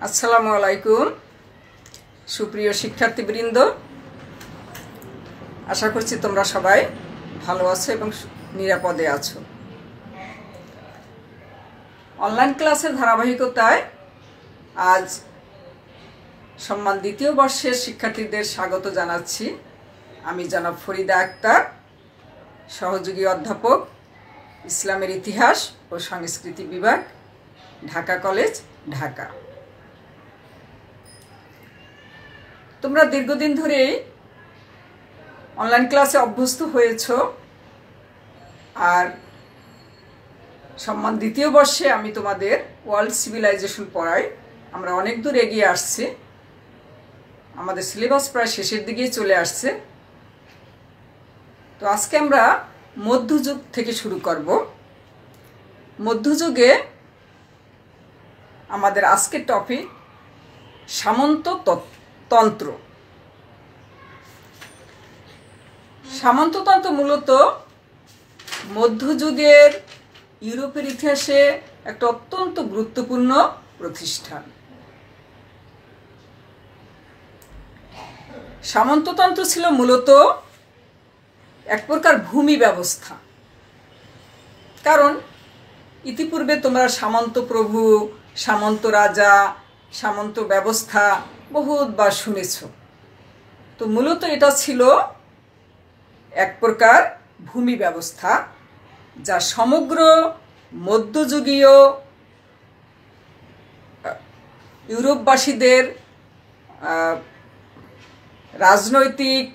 আসসালামু আলাইকুম সুপ্রিয় শিক্ষার্থীবৃন্দ, আশা করছি তোমরা সবাই ভালো আছো এবং নিরাপদে আছো। অনলাইন ক্লাসের ধারাবাহিকতায় আজ সম্মান দ্বিতীয় বর্ষের শিক্ষার্থীদের স্বাগত জানাচ্ছি। আমি জনাব ফরিদা আক্তার, সহযোগী অধ্যাপক, ইসলামের ইতিহাস ও সংস্কৃতি বিভাগ, ঢাকা কলেজ, ঢাকা। তোমরা দীর্ঘদিন ধরেই অনলাইন ক্লাসে অভ্যস্ত হয়েছ, আর সম্মান দ্বিতীয় বর্ষে আমি তোমাদের ওয়ার্ল্ড সিভিলাইজেশন পড়াই। আমরা অনেক দূর এগিয়ে আসছি, আমাদের সিলেবাস প্রায় শেষের দিকেই চলে আসছে। তো আজকে আমরা মধ্যযুগ থেকে শুরু করব। মধ্যযুগে আমাদের আজকের টপিক সামন্ততন্ত্র। সামন্ততন্ত্র মূলত মধ্যযুগের ইউরোপের ইতিহাসে একটা অত্যন্ত গুরুত্বপূর্ণ প্রতিষ্ঠান। সামন্ততন্ত্র ছিল মূলত এক প্রকার ভূমি ব্যবস্থা। কারণ ইতিপূর্বে তোমরা সামন্ত প্রভু, সামন্ত রাজা, সামন্ত ব্যবস্থা বহুতবার শুনেছ। তো মূলত এটা ছিল এক প্রকার ভূমি ব্যবস্থা, যা সমগ্র মধ্যযুগীয় ইউরোপবাসীদের রাজনৈতিক,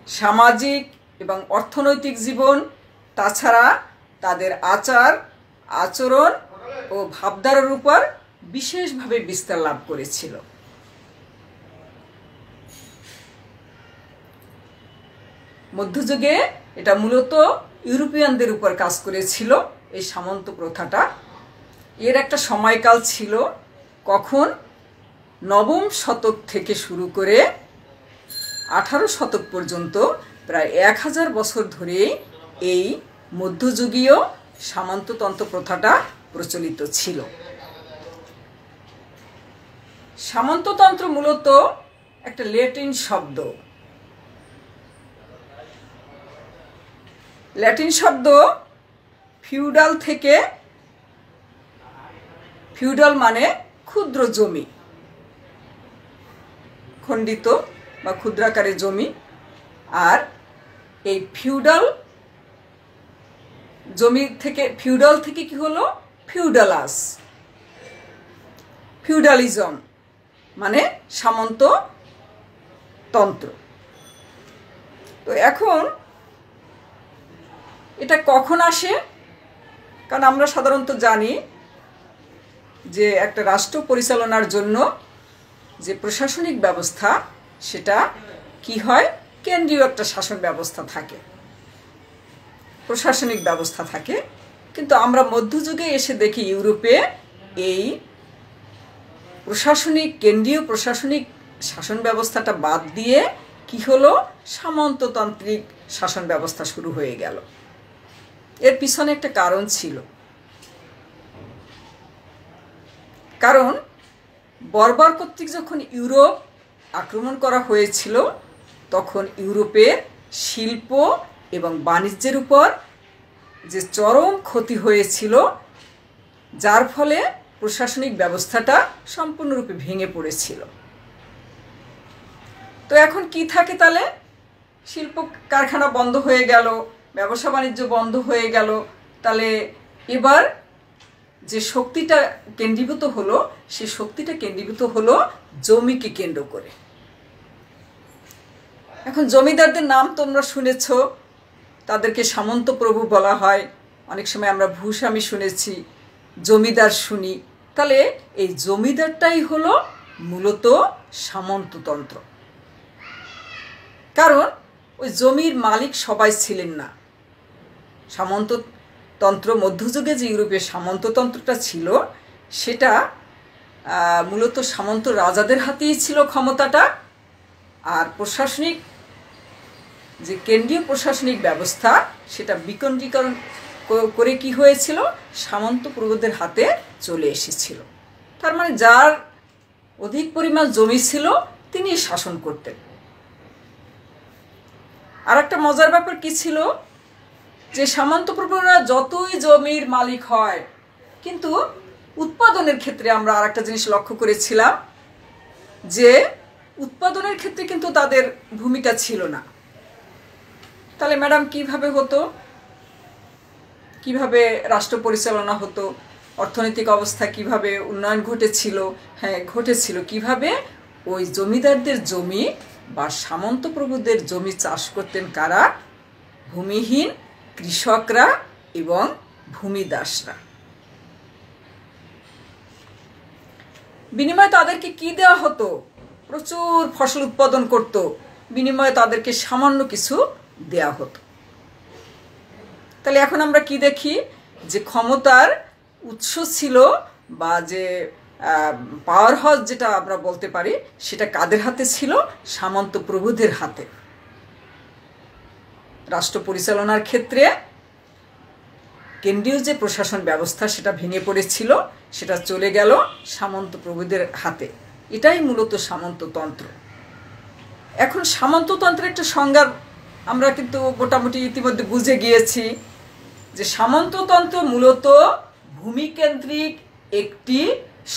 সামাজিক এবং অর্থনৈতিক জীবন, তাছাড়া তাদের আচার আচরণ ও ভাবধারার উপর বিশেষভাবে বিস্তার লাভ করেছিল। মধ্যযুগে এটা মূলত ইউরোপিয়ানদের উপর কাজ করেছিল এই সামন্ত প্রথাটা। এর একটা সময়কাল ছিল কখন নবম শতক থেকে শুরু করে 18 শতক পর্যন্ত, প্রায় 1000 বছর ধরে এই মধ্যযুগীয় সামন্ততন্ত্র প্রথাটা প্রচলিত ছিল। সামন্ততন্ত্র মূলত একটা ল্যাটিন শব্দ। ল্যাটিন শব্দ ফিউডাল থেকে, ফিউডাল মানে ক্ষুদ্র জমি, খণ্ডিত বা ক্ষুদ্রাকারের জমি। আর এই ফিউডাল জমি থেকে, ফিউডাল থেকে কি হলো ফিউডালাস, ফিউডালিজম মানে সামন্ততন্ত্র। তো এখন এটা কখন আসে? কারণ আমরা সাধারণত জানি যে একটা রাষ্ট্র পরিচালনার জন্য যে প্রশাসনিক ব্যবস্থা, সেটা কি হয়, কেন্দ্রীয় একটা শাসন ব্যবস্থা থাকে, প্রশাসনিক ব্যবস্থা থাকে। কিন্তু আমরা মধ্যযুগে এসে দেখি ইউরোপে এই প্রশাসনিক, কেন্দ্রীয় প্রশাসনিক শাসন ব্যবস্থাটা বাদ দিয়ে কি হলো, সামন্ততান্ত্রিক শাসন ব্যবস্থা শুরু হয়ে গেল। এর পিছনে একটা কারণ ছিল। কারণ বর্বর কর্তৃক যখন ইউরোপ আক্রমণ করা হয়েছিল, তখন ইউরোপের শিল্প এবং বাণিজ্যের উপর যে চরম ক্ষতি হয়েছিল, যার ফলে প্রশাসনিক ব্যবস্থাটা সম্পূর্ণরূপে ভেঙে পড়েছিল। তো এখন কি থাকে তাহলে? শিল্প কারখানা বন্ধ হয়ে গেল, ব্যবসা বাণিজ্য বন্ধ হয়ে গেল। তাহলে এবার যে শক্তিটা কেন্দ্রীভূত হলো, সে শক্তিটা কেন্দ্রীভূত হলো জমিকে কেন্দ্র করে। এখন জমিদারদের নাম তোমরা শুনেছ, তাদেরকে সামন্ত প্রভু বলা হয়। অনেক সময় আমরা ভূস্বামী শুনেছি, জমিদার শুনি। তাহলে এই জমিদারটাই হলো মূলত সামন্ততন্ত্র। কারণ ওই জমির মালিক সবাই ছিলেন না। সামন্ততন্ত্র, মধ্যযুগে যে ইউরোপের সামন্ততন্ত্রটা ছিল, সেটা মূলত সামন্ত রাজাদের হাতেই ছিল ক্ষমতাটা। আর প্রশাসনিক যে কেন্দ্রীয় প্রশাসনিক ব্যবস্থা, সেটা বিকেন্দ্রীকরণ করে কি হয়েছিল, সামন্ত প্রভুদের হাতে চলে এসেছিল। তার মানে যার অধিক পরিমাণ জমি ছিল তিনি শাসন করতেন। আর একটা মজার ব্যাপার কি ছিল, যে সামন্তপ্রভুরা যতই জমির মালিক হয়, কিন্তু উৎপাদনের ক্ষেত্রে আমরা আর একটা জিনিস লক্ষ্য করেছিলাম, যে উৎপাদনের ক্ষেত্রে কিন্তু তাদের ভূমিকা ছিল না। তাহলে ম্যাডাম কিভাবে হতো, কিভাবে রাষ্ট্র পরিচালনা হতো, অর্থনৈতিক অবস্থা কিভাবে উন্নয়ন ঘটেছিল? হ্যাঁ, ঘটেছিল। কিভাবে? ওই জমিদারদের জমি বা সামন্তপ্রভুদের জমি চাষ করতেন কারা? ভূমিহীন কৃষকরা এবং ভূমিদাসরা। বিনিময়ে তাদেরকে কি দেওয়া হতো? প্রচুর ফসল উৎপাদন করত, বিনিময়ে তাদেরকে সামান্য কিছু দেওয়া হতো। তাহলে এখন আমরা কি দেখি, যে ক্ষমতার উৎস ছিল বা যে পাওয়ার হাউস যেটা আমরা বলতে পারি, সেটা কাদের হাতে ছিল? সামন্ত প্রভুদের হাতে। রাষ্ট্র পরিচালনার ক্ষেত্রে কেন্দ্রীয় যে প্রশাসন ব্যবস্থা সেটা ভেঙে পড়েছিল, সেটা চলে গেল সামন্ত প্রভুদের হাতে। এটাই মূলত সামন্ততন্ত্র। এখন সামন্ততন্ত্রের একটা সংজ্ঞা আমরা কিন্তু মোটামুটি ইতিমধ্যে বুঝে গিয়েছি, যে সামন্ততন্ত্র মূলত ভূমিকেন্দ্রিক একটি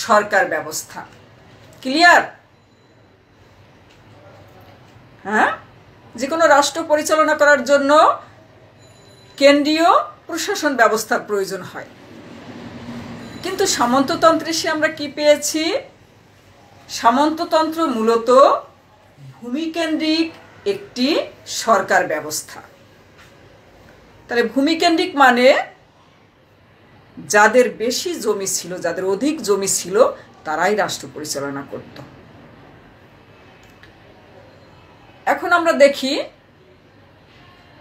সরকার ব্যবস্থা। ক্লিয়ার? হ্যাঁ, যে কোনো রাষ্ট্র পরিচালনা করার জন্য কেন্দ্রীয় প্রশাসন ব্যবস্থার প্রয়োজন হয়। কিন্তু সামন্ততন্ত্রে সে আমরা কি পেয়েছি? সামন্ততন্ত্র মূলত ভূমিকেন্দ্রিক একটি সরকার ব্যবস্থা। তাহলে ভূমিকেন্দ্রিক মানে যাদের বেশি জমি ছিল, যাদের অধিক জমি ছিল, তারাই রাষ্ট্র পরিচালনা করত। এখন আমরা দেখি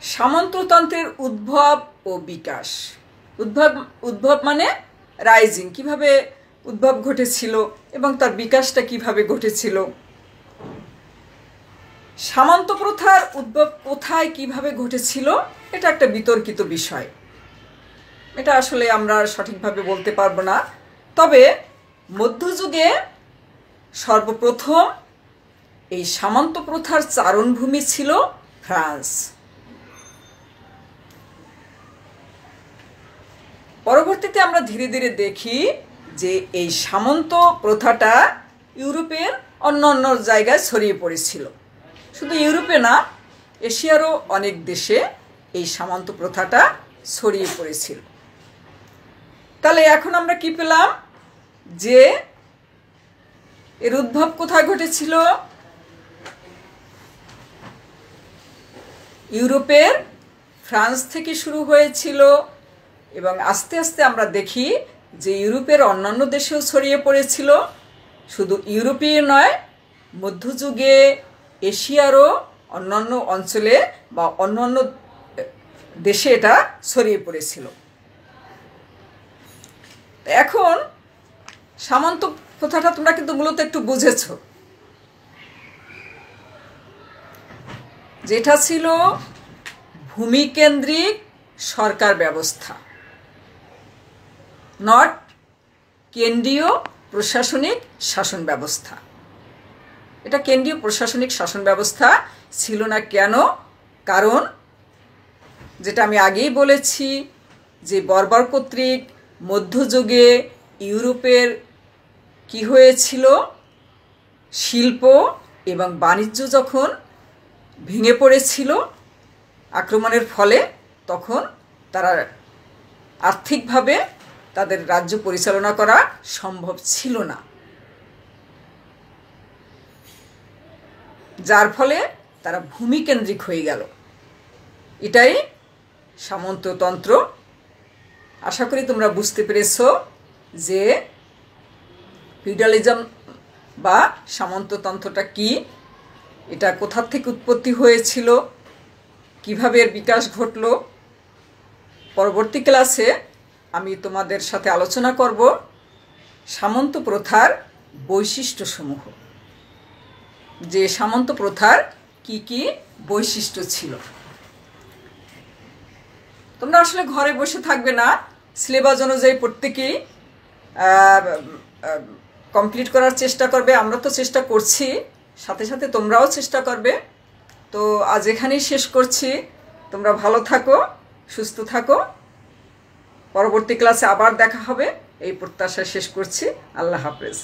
সামন্ততন্ত্রের উদ্ভব ও বিকাশ। উদ্ভব মানে রাইজিং, কিভাবে উদ্ভব ঘটেছিল এবং তার বিকাশটা কিভাবে ঘটেছিল। সামন্ত প্রথার উদ্ভব কোথায় কিভাবে ঘটেছিল, এটা একটা বিতর্কিত বিষয়। এটা আসলে আমরা সঠিকভাবে বলতে পারবো না। তবে মধ্যযুগে সর্বপ্রথম এই সামন্ত প্রথার চারণভূমি ছিল ফ্রান্স। পরবর্তীতে আমরা ধীরে ধীরে দেখি যে এই সামন্ত প্রথাটা ইউরোপের অন্য অন্য জায়গায় ছড়িয়ে পড়েছিল। শুধু ইউরোপে না, এশিয়ারও অনেক দেশে এই সামন্ত প্রথাটা ছড়িয়ে পড়েছিল। তাহলে এখন আমরা কি পেলাম, যে এর উদ্ভব কোথায় ঘটেছিল? ইউরোপের ফ্রান্স থেকে শুরু হয়েছিল এবং আস্তে আস্তে আমরা দেখি যে ইউরোপের অন্যান্য দেশেও ছড়িয়ে পড়েছিল। শুধু ইউরোপে নয়, মধ্যযুগে এশিয়ারও অন্যান্য অঞ্চলে বা অন্যান্য দেশে এটা ছড়িয়ে পড়েছিল। এখন সামন্ত প্রথাটা তোমরা কিন্তু মূলত একটু বুঝেছ, যেটা ছিল ভূমিকেন্দ্রিক সরকার ব্যবস্থা, নট কেন্দ্রীয় প্রশাসনিক শাসন ব্যবস্থা। এটা কেন্দ্রীয় প্রশাসনিক শাসন ব্যবস্থা ছিল না। কেন? কারণ যেটা আমি আগেই বলেছি, যে বর্বর কর্তৃক মধ্যযুগে ইউরোপের কি হয়েছিল, শিল্প এবং বাণিজ্য যখন ভেঙে পড়েছিল আক্রমণের ফলে, তখন তারা আর্থিকভাবে তাদের রাজ্য পরিচালনা করা সম্ভব ছিল না, যার ফলে তারা ভূমিকেন্দ্রিক হয়ে গেল। এটাই সামন্ততন্ত্র। আশা করি তোমরা বুঝতে পেরেছ যে ফিউডালিজম বা সামন্ততন্ত্রটা কি, এটা কোথা থেকে উৎপত্তি হয়েছিল, কিভাবে এর বিকাশ ঘটল। পরবর্তী ক্লাসে আমি তোমাদের সাথে আলোচনা করব সামন্ত প্রথার বৈশিষ্ট্যসমূহ, যে সামন্ত প্রথার কি কি বৈশিষ্ট্য ছিল। তোমরা আসলে ঘরে বসে থাকবে না, সিলেবাস অনুযায়ী প্রত্যেকেই কমপ্লিট করার চেষ্টা করবে। আমরা তো চেষ্টা করছি, সাথে সাথে তোমরাও চেষ্টা করবে। তো আজ এখানেই শেষ করছি। তোমরা ভালো থাকো, সুস্থ থাকো। পরবর্তী ক্লাসে আবার দেখা হবে এই প্রত্যাশায় শেষ করছি। আল্লাহ হাফেজ।